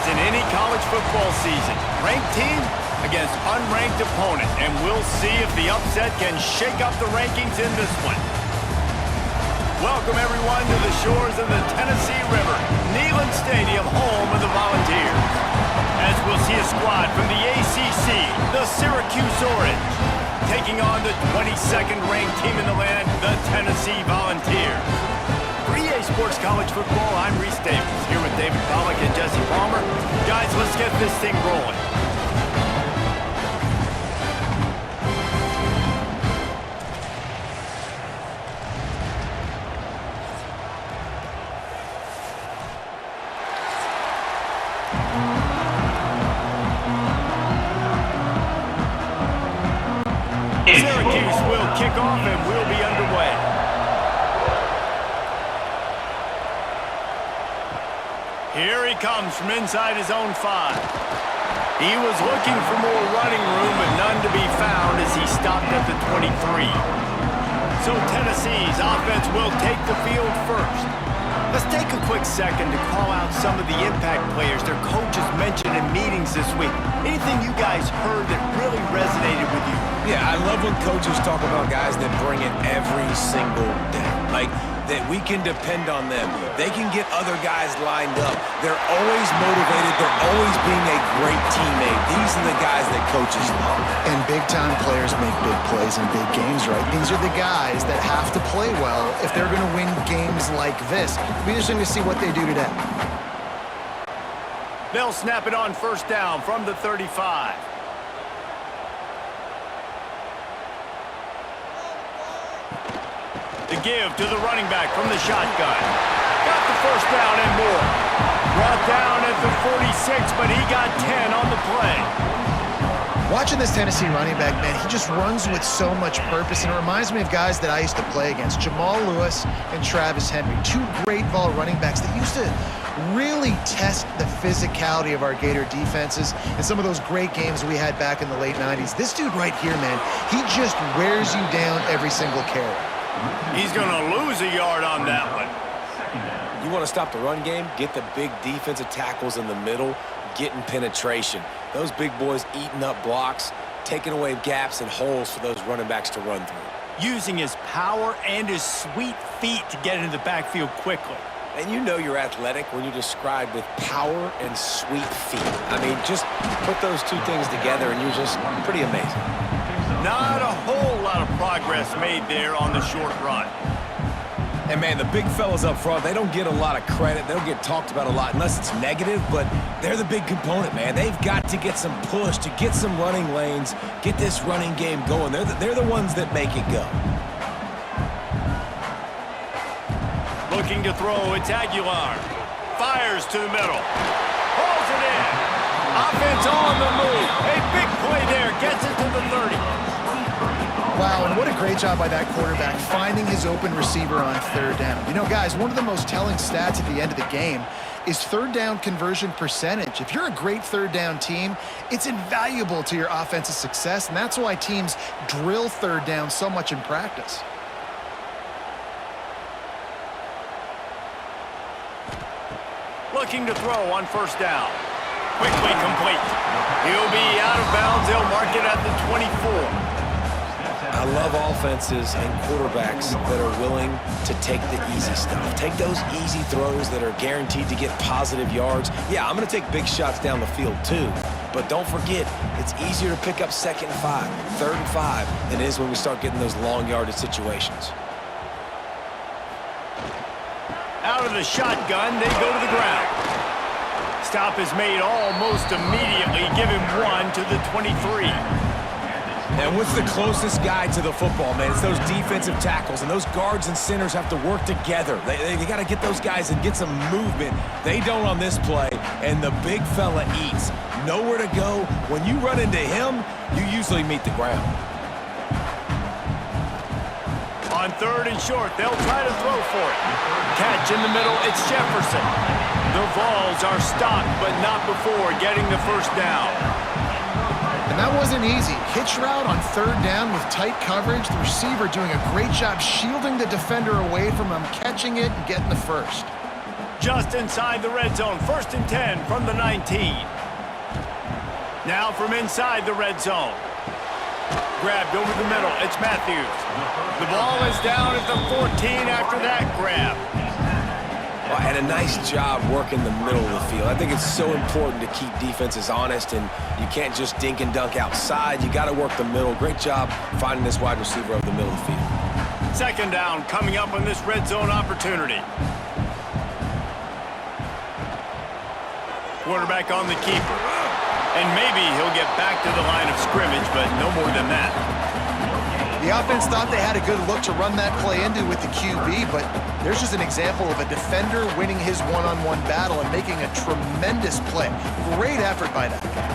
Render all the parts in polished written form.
in any college football season. Ranked team against unranked opponent, and we'll see if the upset can shake up the rankings in this one. Welcome, everyone, to the shores of the Tennessee River, Neyland Stadium, home of the Volunteers. As we'll see a squad from the ACC, the Syracuse Orange, taking on the 22nd ranked team in the land, the Tennessee Volunteers. For EA Sports College Football, I'm Reese Davis, here with David Pollack and Jesse Palmer. Guys, let's get this thing rolling. Syracuse will kick off and we'll be underway. Here he comes from inside his own 5. He was looking for more running room, but none to be found as he stopped at the 23. So Tennessee's offense will take the field first. Let's take a quick second to call out some of the impact players their coaches mentioned in meetings this week. Anything you guys heard that really resonated with you? Yeah, I love when coaches talk about guys that bring it every single day. Like, that we can depend on them. They can get other guys lined up. They're always motivated. They're always being a great teammate. These are the guys that coaches love. And big-time players make big plays in big games, right? These are the guys that have to play well if they're going to win games like this. It'll be interesting to see what they do today. They'll snap it on first down from the 35. The give to the running back from the shotgun. Got the first down and more. Brought down at the 46, but he got 10 on the play. Watching this Tennessee running back, man, he just runs with so much purpose, and it reminds me of guys that I used to play against, Jamal Lewis and Travis Henry, 2 great Vol running backs that used to really test the physicality of our Gator defenses in some of those great games we had back in the late 90s. This dude right here, man, he just wears you down every single carry. He's going to lose a yard on that one. You want to stop the run game? Get the big defensive tackles in the middle, getting penetration. Those big boys eating up blocks, taking away gaps and holes for those running backs to run through. Using his power and his sweet feet to get into the backfield quickly. And you know you're athletic when you describe with power and sweet feet. I mean, just put those 2 things together and you're just pretty amazing. Not a whole lot of progress made there on the short run. And, man, the big fellas up front, they don't get a lot of credit. They don't get talked about a lot unless it's negative, but they're the big component, man. They've got to get some push, to get some running lanes, get this running game going. They're the ones that make it go. Looking to throw, it's Aguilar. Fires to the middle. Pulls it in. Offense on the move. A big play there. Gets it to the 30. Wow, and what a great job by that quarterback finding his open receiver on 3rd down. You know, guys, one of the most telling stats at the end of the game is 3rd down conversion percentage. If you're a great 3rd down team, it's invaluable to your offensive success, and that's why teams drill 3rd down so much in practice. Looking to throw on first down. Quickly complete. He'll be out of bounds. They'll mark it at the 24. I love offenses and quarterbacks that are willing to take the easy stuff. Take those easy throws that are guaranteed to get positive yards. Yeah, I'm going to take big shots down the field too. But don't forget, it's easier to pick up 2nd and 5, 3rd and 5 than it is when we start getting those long yardage situations. Out of the shotgun, they go to the ground. Stop is made almost immediately. Give him 1 to the 23. And what's the closest guy to the football, man? It's those defensive tackles, and those guards and centers have to work together. They got to get those guys and get some movement. They don't on this play, and the big fella eats. Nowhere to go. When you run into him, you usually meet the ground. On 3rd and short, they'll try to throw for it. Catch in the middle, it's Jefferson. The Vols are stopped, but not before getting the first down. And that wasn't easy. Hitch route on 3rd down with tight coverage. The receiver doing a great job shielding the defender away from him, catching it and getting the first. Just inside the red zone. 1st and 10 from the 19. Now from inside the red zone. Grabbed over the middle. It's Matthews. The ball is down at the 14 after that grab. Well, and a nice job working the middle of the field. I think it's so important to keep defenses honest, and you can't just dink and dunk outside. You got to work the middle. Great job finding this wide receiver over the middle of the field. 2nd down coming up on this red zone opportunity. Quarterback on the keeper. And maybe he'll get back to the line of scrimmage, but no more than that. The offense thought they had a good look to run that play into with the QB, but there's just an example of a defender winning his one-on-one battle and making a tremendous play. Great effort by that guy.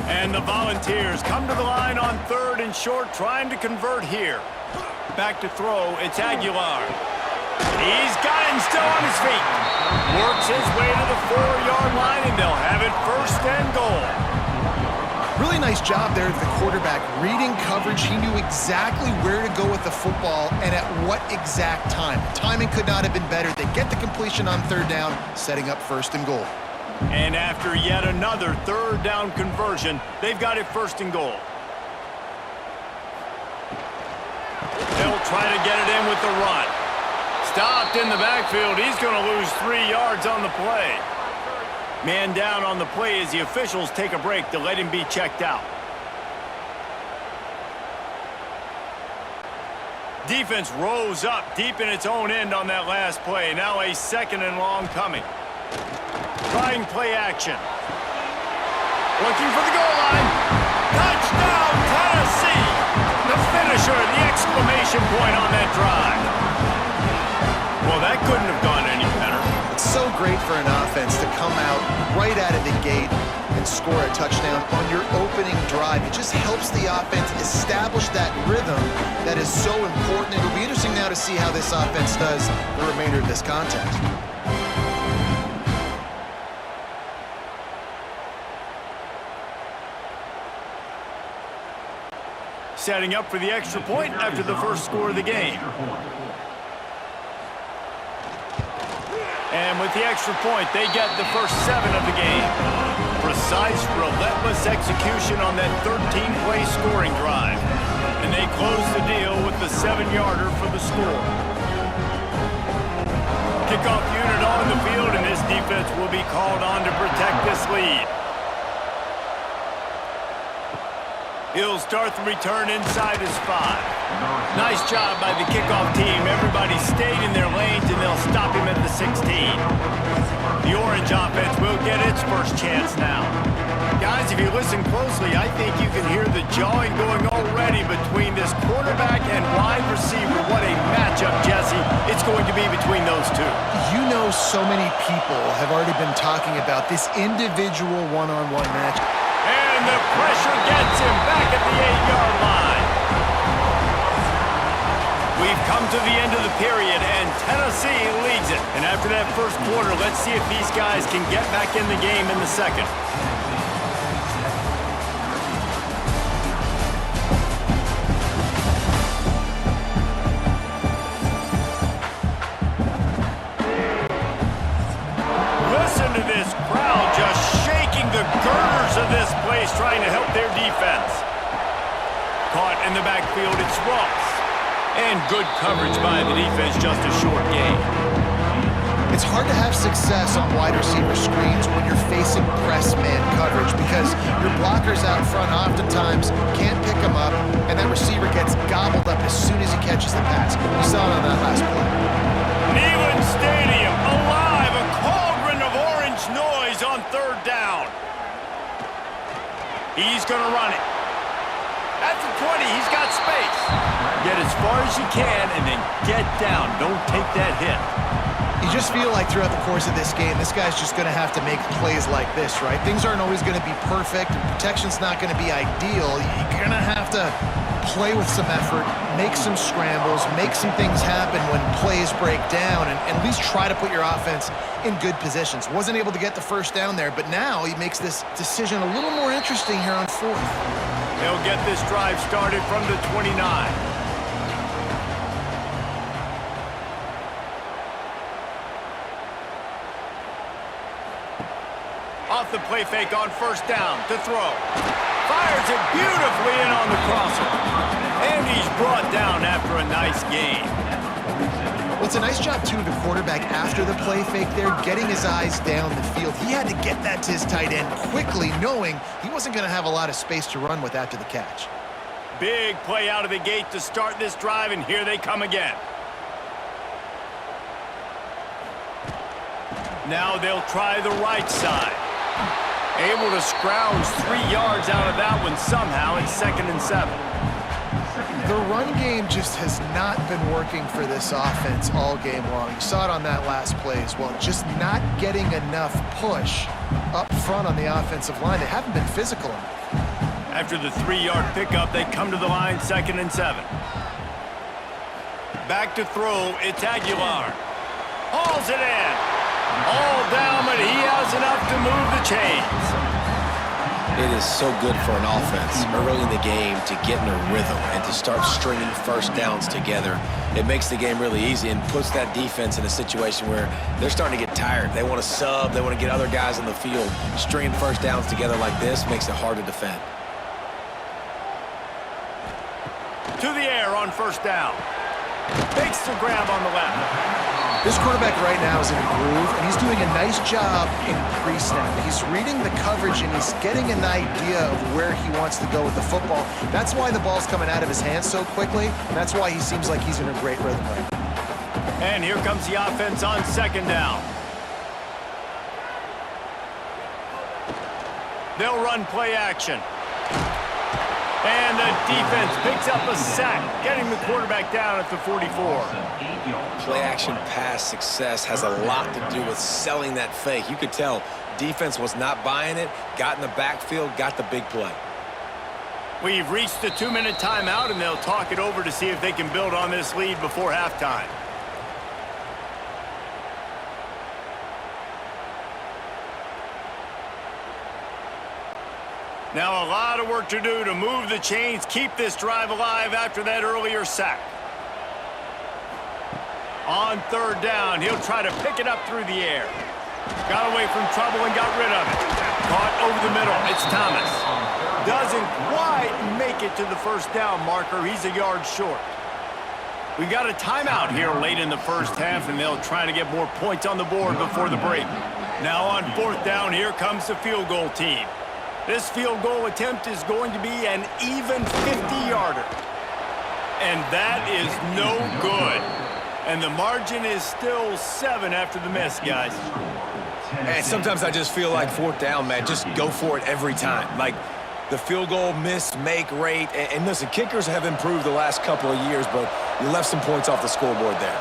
And the Volunteers come to the line on 3rd and short, trying to convert here. Back to throw, it's Aguilar. He's got him still on his feet. Works his way to the 4-yard line, and they'll have it 1st and goal. Really nice job there of the quarterback. Reading coverage, he knew exactly where to go with the football and at what exact time. Timing could not have been better. They get the completion on 3rd down, setting up 1st and goal. And after yet another 3rd down conversion, they've got it 1st and goal. They'll try to get it in with the run. Stopped in the backfield. He's going to lose 3 yards on the play. Man down on the play as the officials take a break to let him be checked out. Defense rose up deep in its own end on that last play. Now a 2nd and long coming. Trying play action. Looking for the goal line. Touchdown, Tennessee! The finisher, the exclamation point on that drive. Well, that couldn't have gone any better. It's so great for an offense to come out right out of the gate and score a touchdown on your opening drive. It just helps the offense establish that rhythm that is so important. It'll be interesting now to see how this offense does the remainder of this contest. Setting up for the extra point after the first score of the game. And with the extra point, they get the first 7 of the game. Precise, relentless execution on that 13-play scoring drive. And they close the deal with the 7-yarder for the score. Kickoff unit on the field, and this defense will be called on to protect this lead. He'll start the return inside his 5. Nice job by the kickoff team. Everybody stayed in their lanes, and they'll stop him at the 16. The Orange offense will get its first chance now. Guys, if you listen closely, I think you can hear the jawing going already between this quarterback and wide receiver. What a matchup, Jesse, it's going to be between those two. You know, so many people have already been talking about this individual one-on-one match. And the pressure gets him back at the 8-yard line. We've come to the end of the period, and Tennessee leads it. And after that first quarter, let's see if these guys can get back in the game in the second. Listen to this crowd just shaking the girders of this place, trying to help their defense. Caught in the backfield, it's Ross. And good coverage by the defense, just a short gain. It's hard to have success on wide receiver screens when you're facing press man coverage because your blockers out front oftentimes can't pick them up, and that receiver gets gobbled up as soon as he catches the pass. We saw it on that last play. Neyland Stadium, alive, a cauldron of orange noise on 3rd down. He's going to run it. At the 20, he's got space. Get as far as you can and then get down. Don't take that hit. You just feel like throughout the course of this game, this guy's just going to have to make plays like this, right? Things aren't always going to be perfect, and protection's not going to be ideal. You're going to have to play with some effort, make some scrambles, make some things happen when plays break down, and at least try to put your offense in good positions. Wasn't able to get the first down there, but now he makes this decision a little more interesting here on 4th. They'll get this drive started from the 29. Off the play fake on first down to throw. Fires it beautifully in on the crosser. And he's brought down after a nice gain. Well, it's a nice job, too, of the quarterback after the play fake there, getting his eyes down the field. He had to get that to his tight end quickly, knowing he wasn't going to have a lot of space to run with after the catch. Big play out of the gate to start this drive, and here they come again. Now they'll try the right side. Able to scrounge 3 yards out of that one somehow. It's 2nd and 7. The run game just has not been working for this offense all game long. You saw it on that last play as well. Just not getting enough push up front on the offensive line. They haven't been physical enough. After the 3-yard pickup, they come to the line, 2nd and 7. Back to throw, it's Aguilar. Hauls it in. All down, but he has enough to move the chains. It is so good for an offense early in the game to get in a rhythm and to start stringing first downs together. It makes the game really easy and puts that defense in a situation where they're starting to get tired. They want to sub. They want to get other guys on the field. Stringing first downs together like this makes it hard to defend. To the air on first down. Makes the grab on the left. This quarterback right now is in a groove, and he's doing a nice job in pre-snap. He's reading the coverage, and he's getting an idea of where he wants to go with the football. That's why the ball's coming out of his hands so quickly, and that's why he seems like he's in a great rhythm right now. And here comes the offense on 2nd down. They'll run play action. And the defense picks up a sack, getting the quarterback down at the 44. Play-action pass success has a lot to do with selling that fake. You could tell defense was not buying it, got in the backfield, got the big play. We've reached the 2-minute timeout, and they'll talk it over to see if they can build on this lead before halftime. Now a lot of work to do to move the chains, keep this drive alive after that earlier sack. On 3rd down, he'll try to pick it up through the air. Got away from trouble and got rid of it. Caught over the middle. It's Thomas. Doesn't quite make it to the first down marker. He's a yard short. We got a timeout here late in the first half, and they'll try to get more points on the board before the break. Now on 4th down, here comes the field goal team. This field goal attempt is going to be an even 50-yarder. And that is no good. And the margin is still 7 after the miss, guys. And sometimes I just feel like 4th down, man, just go for it every time. Like the field goal miss-make rate. And listen, kickers have improved the last couple of years, but you left some points off the scoreboard there.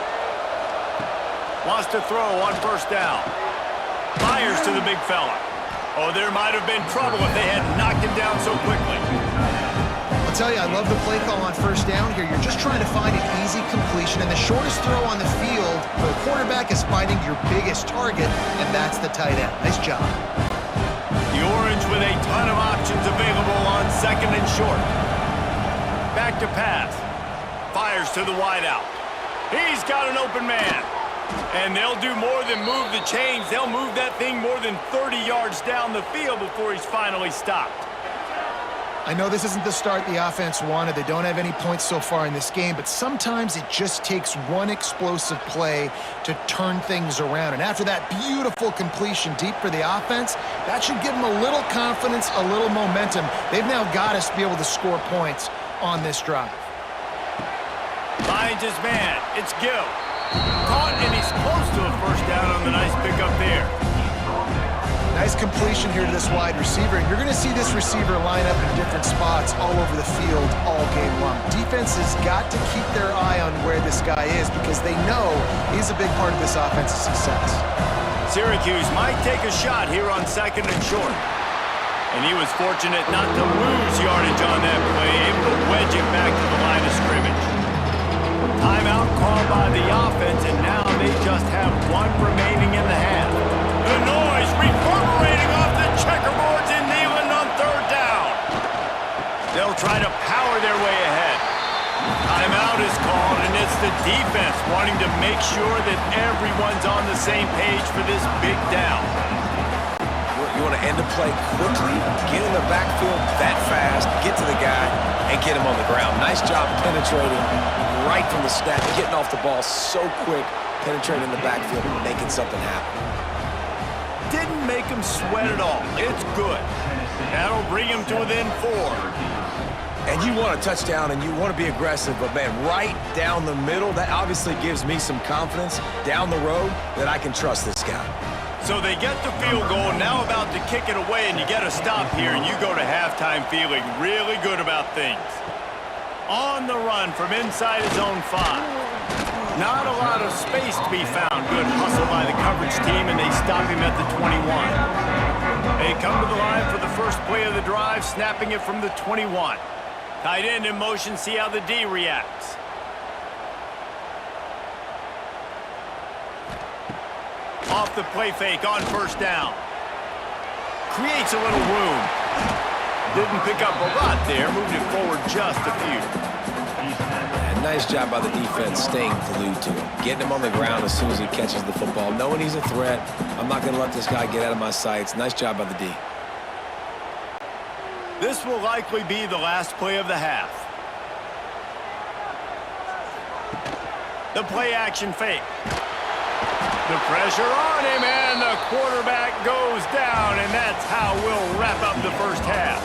Wants to throw on 1st down. Fires to the big fella. Oh, there might have been trouble if they had knocked him down so quickly. I'll tell you, I love the play call on 1st down here. You're just trying to find an easy completion, and the shortest throw on the field for the quarterback is finding your biggest target, and that's the tight end. Nice job. The Orange with a ton of options available on 2nd and short. Back to pass. Fires to the wideout. He's got an open man. And they'll do more than move the chains. They'll move that thing more than 30 yards down the field before he's finally stopped. I know this isn't the start the offense wanted. They don't have any points so far in this game, but sometimes it just takes one explosive play to turn things around. And after that beautiful completion deep for the offense, that should give them a little confidence, a little momentum. They've now got us to be able to score points on this drive. Finds his man. It's Gill. Caught, and he's close to a first down on the nice pickup there. Nice completion here to this wide receiver. And you're going to see this receiver line up in different spots all over the field all game long. Defense has got to keep their eye on where this guy is because they know he's a big part of this offense's success. Syracuse might take a shot here on 2nd and short. And he was fortunate not to lose yardage on that play, able to wedge it back to the line of scrimmage. Timeout called by the offense, and now they just have 1 remaining in the half. The noise reverberating off the checkerboards in Neyland on 3rd down. They'll try to power their way ahead. Timeout is called, and it's the defense wanting to make sure that everyone's on the same page for this big down. You want to play quickly, get in the backfield that fast, get to the guy, and get him on the ground. Nice job penetrating right from the snap, getting off the ball so quick, penetrating the backfield and making something happen. Didn't make him sweat at all. It's good. That'll bring him to within 4. And you want a touchdown and you want to be aggressive, but man, right down the middle, that obviously gives me some confidence down the road that I can trust this guy. So they get the field goal, now about to kick it away, and you get a stop here, and you go to halftime feeling really good about things. On the run from inside his own 5. Not a lot of space to be found. Good hustle by the coverage team, and they stop him at the 21. They come to the line for the first play of the drive, snapping it from the 21. Tight end in motion, see how the D reacts. Off the play fake on first down. Creates a little room. Didn't pick up a lot there, moved it forward just a few. And nice job by the defense staying glued to him. Getting him on the ground as soon as he catches the football. Knowing he's a threat, I'm not going to let this guy get out of my sights. Nice job by the D. This will likely be the last play of the half. The play action fake. The pressure on him, and the quarterback goes down, and that's how we'll wrap up the first half.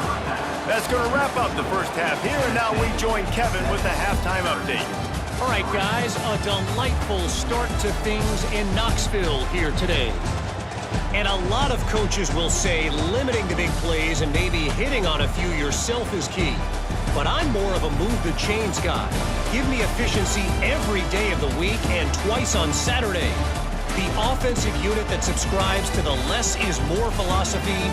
That's going to wrap up the first half here, and now we join Kevin with the halftime update. All right, guys, a delightful start to things in Knoxville here today. And a lot of coaches will say limiting the big plays and maybe hitting on a few yourself is key. But I'm more of a move the chains guy. Give me efficiency every day of the week and twice on Saturday. The offensive unit that subscribes to the less is more philosophy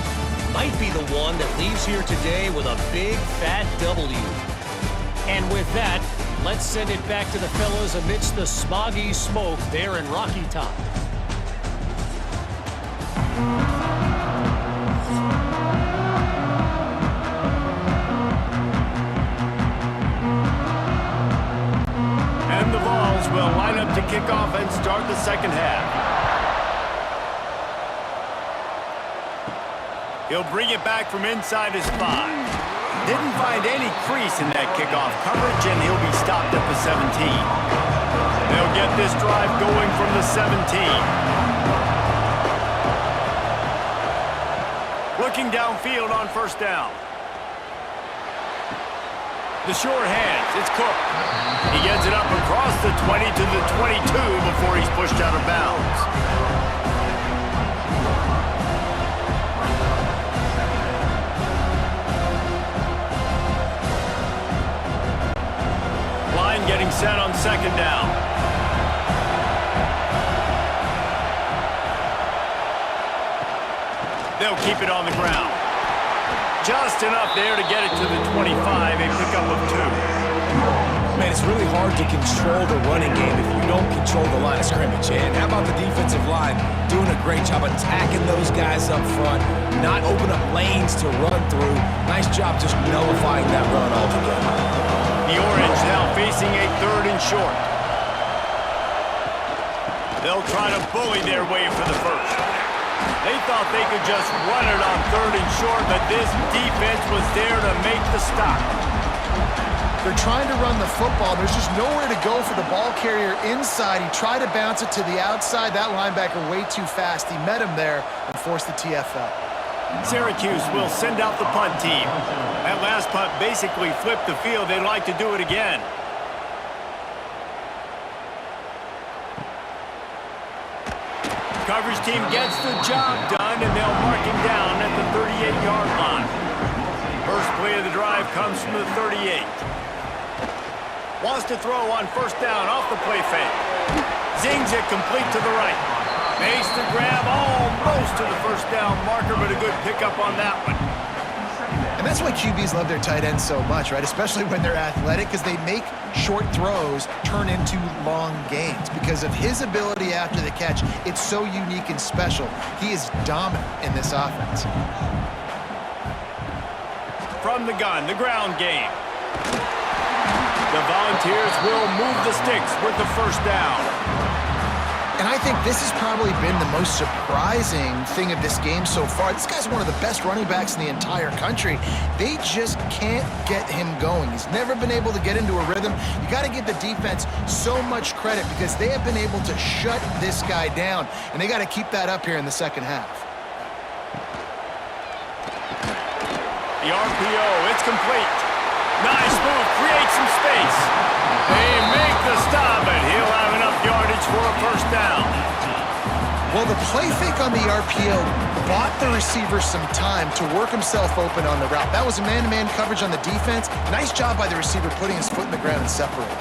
might be the one that leaves here today with a big fat W. And with that, let's send it back to the fellas amidst the smoggy smoke there in Rocky Top. And the Vols will line up to kick off and start the second half. He'll bring it back from inside his 5. Didn't find any crease in that kickoff coverage, and he'll be stopped at the 17. They'll get this drive going from the 17. Looking downfield on first down. The short hands, it's Cook. He gets it up across the 20 to the 22 before he's pushed out of bounds. Line getting set on second down. They'll keep it on the ground. Just enough there to get it to the 25, a pickup of 2. Man, it's really hard to control the running game if you don't control the line of scrimmage. And how about the defensive line doing a great job attacking those guys up front, not open up lanes to run through. Nice job just nullifying that run altogether. The Orange now facing a 3rd and short. They'll try to bully their way for the first. They thought they could just run it on 3rd and short, but this defense was there to make the stop. They're trying to run the football. There's just nowhere to go for the ball carrier inside. He tried to bounce it to the outside. That linebacker way too fast. He met him there and forced the TFL. Syracuse will send out the punt team. That last punt basically flipped the field. They'd like to do it again. Coverage team gets the job done, and they'll mark him down at the 38-yard line. First play of the drive comes from the 38. Wants to throw on first down off the play fake. Zings it complete to the right. Makes the grab almost to the first down marker, but a good pickup on that one. And that's why QBs love their tight ends so much, right? Especially when they're athletic, because they make short throws turn into long gains. Because of his ability after the catch, it's so unique and special. He is dominant in this offense. From the gun, the ground game. The Volunteers will move the sticks with the first down. And I think this has probably been the most surprising thing of this game so far. This guy's one of the best running backs in the entire country. They just can't get him going. He's never been able to get into a rhythm. You got to give the defense so much credit because they have been able to shut this guy down, and they got to keep that up here in the second half. The RPO, it's complete. Nice move, creates some space. They make the stop, and he'll have enough yardage for a first down. Well, the play fake on the RPO bought the receiver some time to work himself open on the route. That was a man-to-man coverage on the defense. Nice job by the receiver putting his foot in the ground and separating.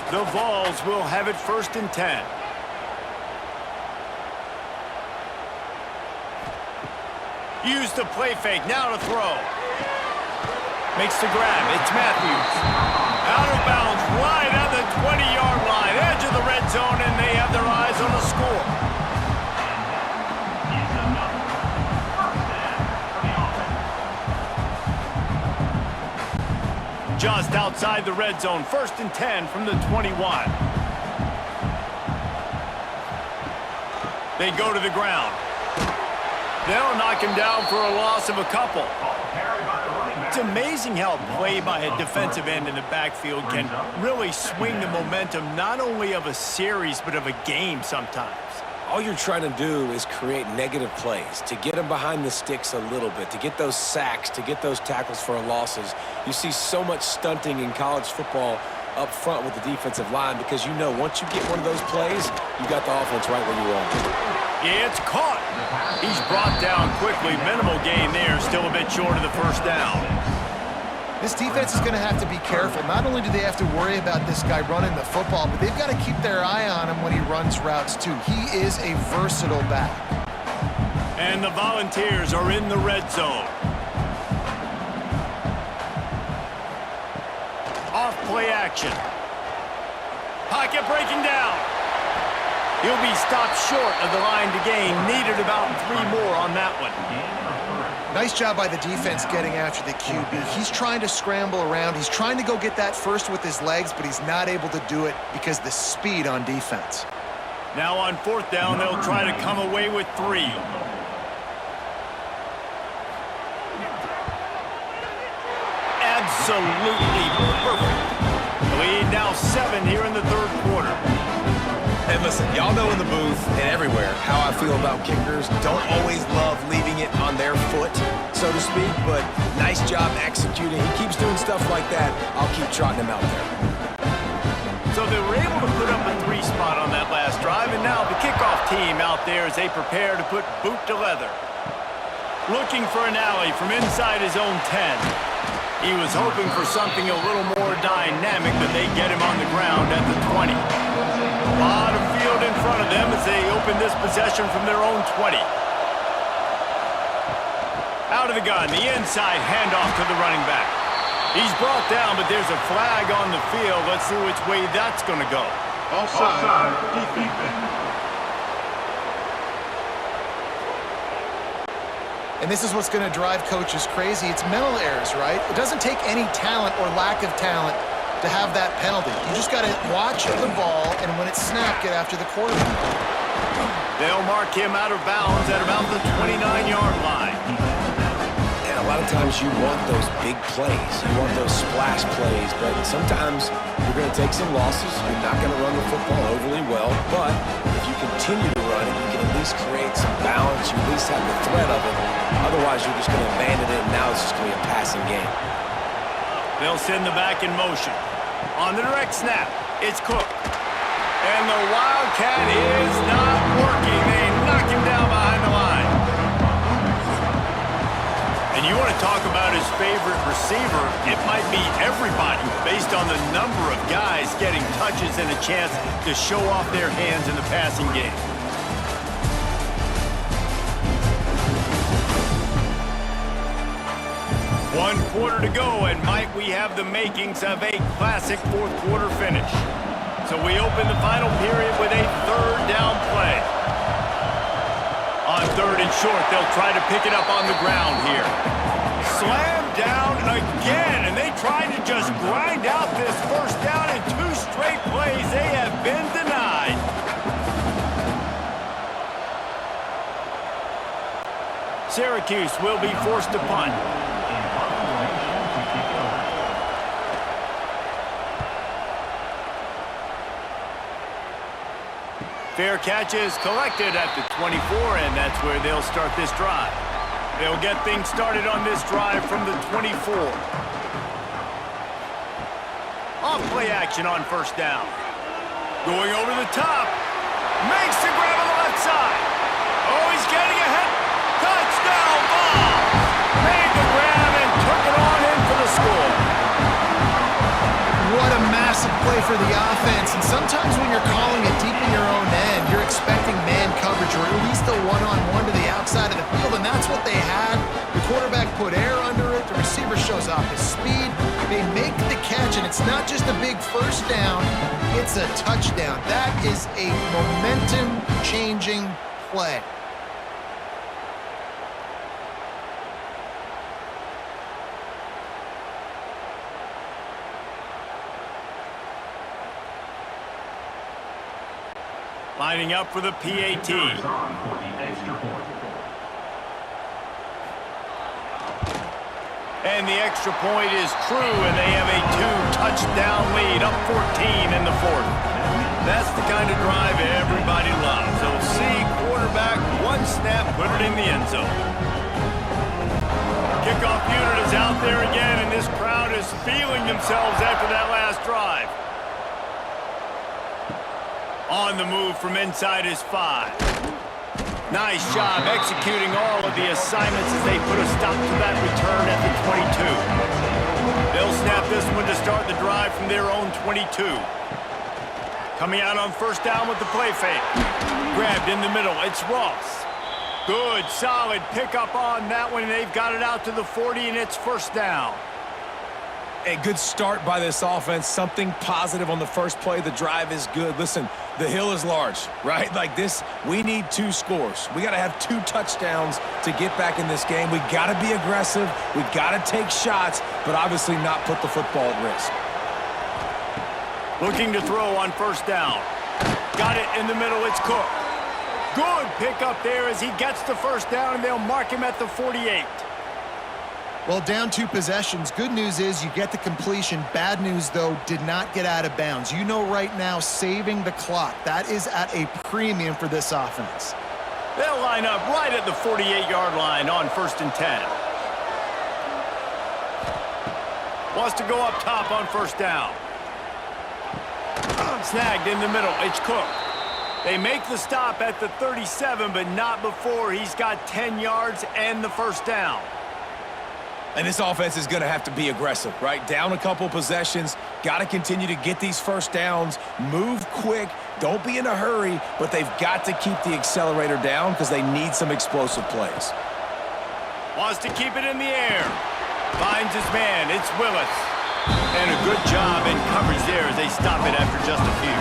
The Vols will have it 1st and 10. Use the play fake, now to throw. Makes the grab, it's Matthews. Out of bounds, right at the 20-yard line, edge of the red zone, and they have their eyes on the score. Just outside the red zone, 1st and 10 from the 21. They go to the ground. They'll knock him down for a loss of a couple. It's amazing how play by a defensive end in the backfield can really swing the momentum not only of a series but of a game sometimes. All you're trying to do is create negative plays, to get them behind the sticks a little bit, to get those sacks, to get those tackles for losses. You see so much stunting in college football up front with the defensive line because you know once you get one of those plays, you got the offense right where you want it. It's caught. He's brought down quickly. Minimal gain there, still a bit short of the first down. This defense is going to have to be careful. Not only do they have to worry about this guy running the football, but they've got to keep their eye on him when he runs routes too. He is a versatile back. And the Volunteers are in the red zone. Off play action. Pocket breaking down. He'll be stopped short of the line to gain. Needed about 3 more on that one. Nice job by the defense getting after the QB. He's trying to scramble around. He's trying to go get that first with his legs, but he's not able to do it because of the speed on defense. Now on 4th down, they'll try to come away with 3. Absolutely perfect. The lead now 7 here in the 3rd quarter. And listen, y'all know in the booth and everywhere how I feel about kickers. Don't always love leaving it on their foot, so to speak, but nice job executing. He keeps doing stuff like that. I'll keep trotting him out there. So they were able to put up a 3 spot on that last drive, and now the kickoff team out there as they prepare to put boot to leather. Looking for an alley from inside his own 10. He was hoping for something a little more dynamic, but they get him on the ground at the 20. A lot of field in front of them as they open this possession from their own 20. Out of the gun, the inside handoff to the running back. He's brought down, but there's a flag on the field. Let's see which way that's going to go. Offside, defense. And this is what's going to drive coaches crazy. It's mental errors, right? It doesn't take any talent or lack of talent to have that penalty. You just got to watch the ball, and when it's snapped, get after the quarterback. They'll mark him out of bounds at about the 29-yard line. And a lot of times you want those big plays. You want those splash plays, but sometimes you're going to take some losses. You're not going to run the football overly well, but if you continue to run it, you can at least create some balance. You at least have the threat of it. Otherwise, you're just going to abandon it, and now it's just going to be a passing game. They'll send the back in motion. On the direct snap, it's Cook. And the Wildcat is not working. They knock him down behind the line. And you want to talk about his favorite receiver, it might be everybody based on the number of guys getting touches and a chance to show off their hands in the passing game. One quarter to go, and might we have the makings of a classic 4th quarter finish. So we open the final period with a 3rd down play. On 3rd and short, they'll try to pick it up on the ground here. Slam down again, and they try to just grind out this first down in 2 straight plays. They have been denied. Syracuse will be forced to punt. Fair catch is collected at the 24, and that's where they'll start this drive. They'll get things started on this drive from the 24. Off play action on first down. Going over the top. Makes the grab on the left side. Oh, he's getting ahead. Touchdown, Vols! Made the grab and took it on in for the score. What a massive play for the offense. And sometimes when you're calling it deep in your own end, you're expecting man coverage or at least a one-on-one to the outside of the field, and that's what they had. The quarterback put air under it. The receiver shows off his speed. They make the catch, and it's not just a big first down, it's a touchdown. That is a momentum-changing play. Lining up for the PAT. And the extra point is true, and they have a 2-touchdown lead, up 14 in the fourth. That's the kind of drive everybody loves. So see quarterback, one snap, put it in the end zone. Kickoff unit is out there again, and this crowd is feeling themselves after that last drive. On the move from inside his 5. Nice job executing all of the assignments as they put a stop to that return at the 22. They'll snap this one to start the drive from their own 22. Coming out on first down with the play fake. Grabbed in the middle, it's Ross. Good, solid pickup on that one, and they've got it out to the 40, and it's first down. A good start by this offense. Something positive on the first play. The drive is good. Listen, the hill is large, right? Like this, we need 2 scores. We got to have 2 touchdowns to get back in this game. We got to be aggressive. We got to take shots, but obviously not put the football at risk. Looking to throw on first down. Got it in the middle. It's Cook. Good pickup there as he gets the first down, and they'll mark him at the 48. Well, down 2 possessions. Good news is you get the completion. Bad news, though, did not get out of bounds. You know right now, saving the clock. That is at a premium for this offense. They'll line up right at the 48-yard line on first and 10. Wants to go up top on first down. Snagged in the middle. It's Cook. They make the stop at the 37, but not before he's got 10 yards and the first down. And this offense is going to have to be aggressive, right? Down a couple possessions, got to continue to get these first downs, move quick, don't be in a hurry, but they've got to keep the accelerator down because they need some explosive plays. Wants to keep it in the air. Finds his man, it's Willis. And a good job in coverage there as they stop it after just a few.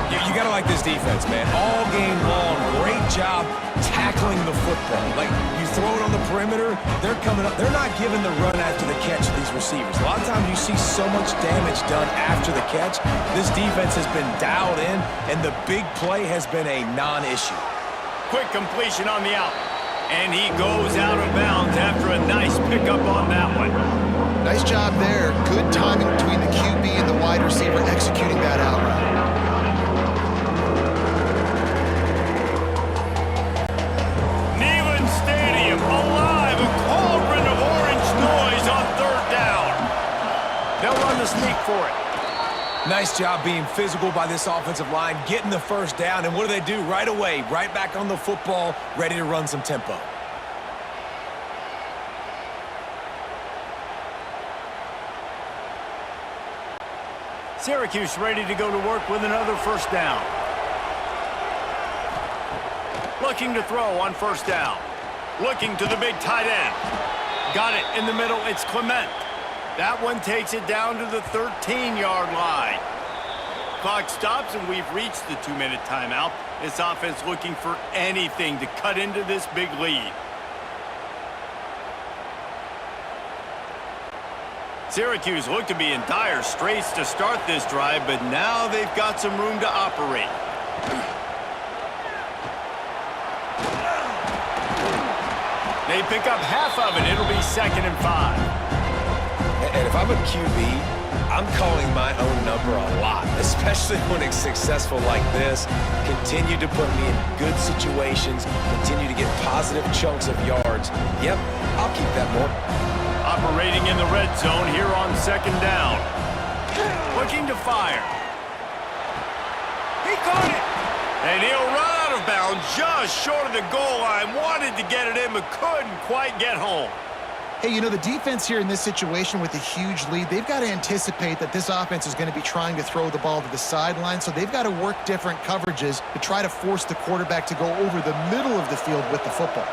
You got to like this defense, man. All game long, great job tackling the football. Like, you throw it on the perimeter, they're coming up. They're not giving the run after the catch to these receivers. A lot of times you see so much damage done after the catch. This defense has been dialed in, and the big play has been a non-issue. Quick completion on the out. And he goes out of bounds after a nice pickup on that one. Nice job there. Good timing between the QB and the wide receiver executing that out route. Alive, a cauldron of orange noise on third down. They'll run the sneak for it. Nice job being physical by this offensive line, getting the first down, and what do? Right away, right back on the football, ready to run some tempo. Syracuse ready to go to work with another first down. Looking to throw on first down. Looking to the big tight end. Got it in the middle. It's Clement. That one takes it down to the 13-yard line. Clock stops, and we've reached the 2-minute timeout. This offense looking for anything to cut into this big lead. Syracuse looked to be in dire straits to start this drive, but now they've got some room to operate. They pick up half of it. It'll be 2nd and 5. And if I'm a QB, I'm calling my own number a lot, especially when it's successful like this. Continue to put me in good situations, continue to get positive chunks of yards. Yep, I'll keep that more. Operating in the red zone here on 2nd down. Looking to fire. He caught it. And he'll run out of bounds just short of the goal line. Wanted to get it in, but couldn't quite get home. Hey, you know, the defense here in this situation with a huge lead, they've got to anticipate that this offense is going to be trying to throw the ball to the sideline, so they've got to work different coverages to try to force the quarterback to go over the middle of the field with the football.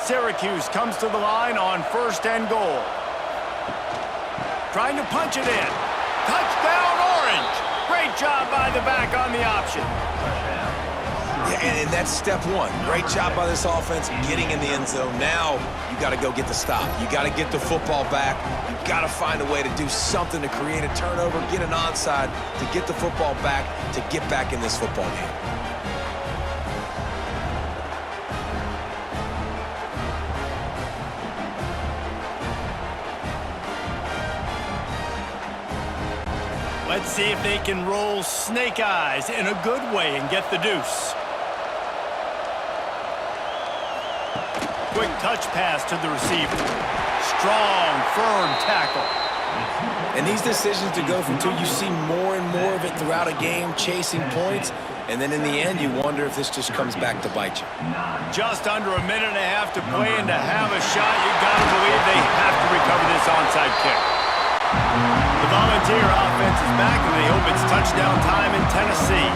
Syracuse comes to the line on 1st and goal. Trying to punch it in. Touchdown, Orange! Great job by the back on the option. Yeah, and that's step one. Great job by this offense getting in the end zone. Now you got to go get the stop. You got to get the football back. You got to find a way to do something to create a turnover, get an onside, to get the football back, to get back in this football game. Let's see if they can roll snake eyes in a good way and get the deuce. Quick touch pass to the receiver. Strong, firm tackle. And these decisions to go from 2, you see more and more of it throughout a game, chasing points, and then in the end, you wonder if this just comes back to bite you. Just under a minute and a half to play, and to have a shot, you gotta believe they have to recover this onside kick. The Volunteer offense is back, and they hope it's touchdown time in Tennessee.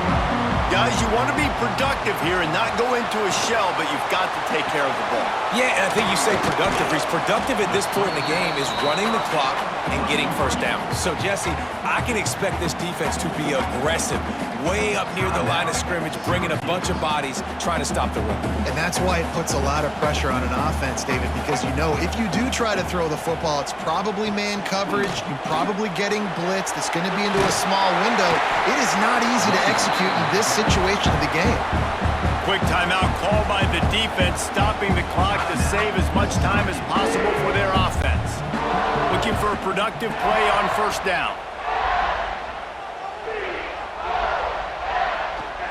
Guys, you want to be productive here and not go into a shell, but you've got to take care of the ball. Yeah, and I think you say productive. He's productive at this point in the game is running the clock and getting 1st down. So, Jesse, I can expect this defense to be aggressive, way up near the line of scrimmage, bringing a bunch of bodies, trying to stop the run. And that's why it puts a lot of pressure on an offense, David, because you know if you do try to throw the football, it's probably man coverage, you're probably getting blitzed, it's going to be into a small window. It is not easy to execute in this situation of the game. Quick timeout called by the defense, stopping the clock to save as much time as possible for their offense. Looking for a productive play on 1st down.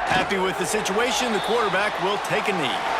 Happy with the situation, the quarterback will take a knee.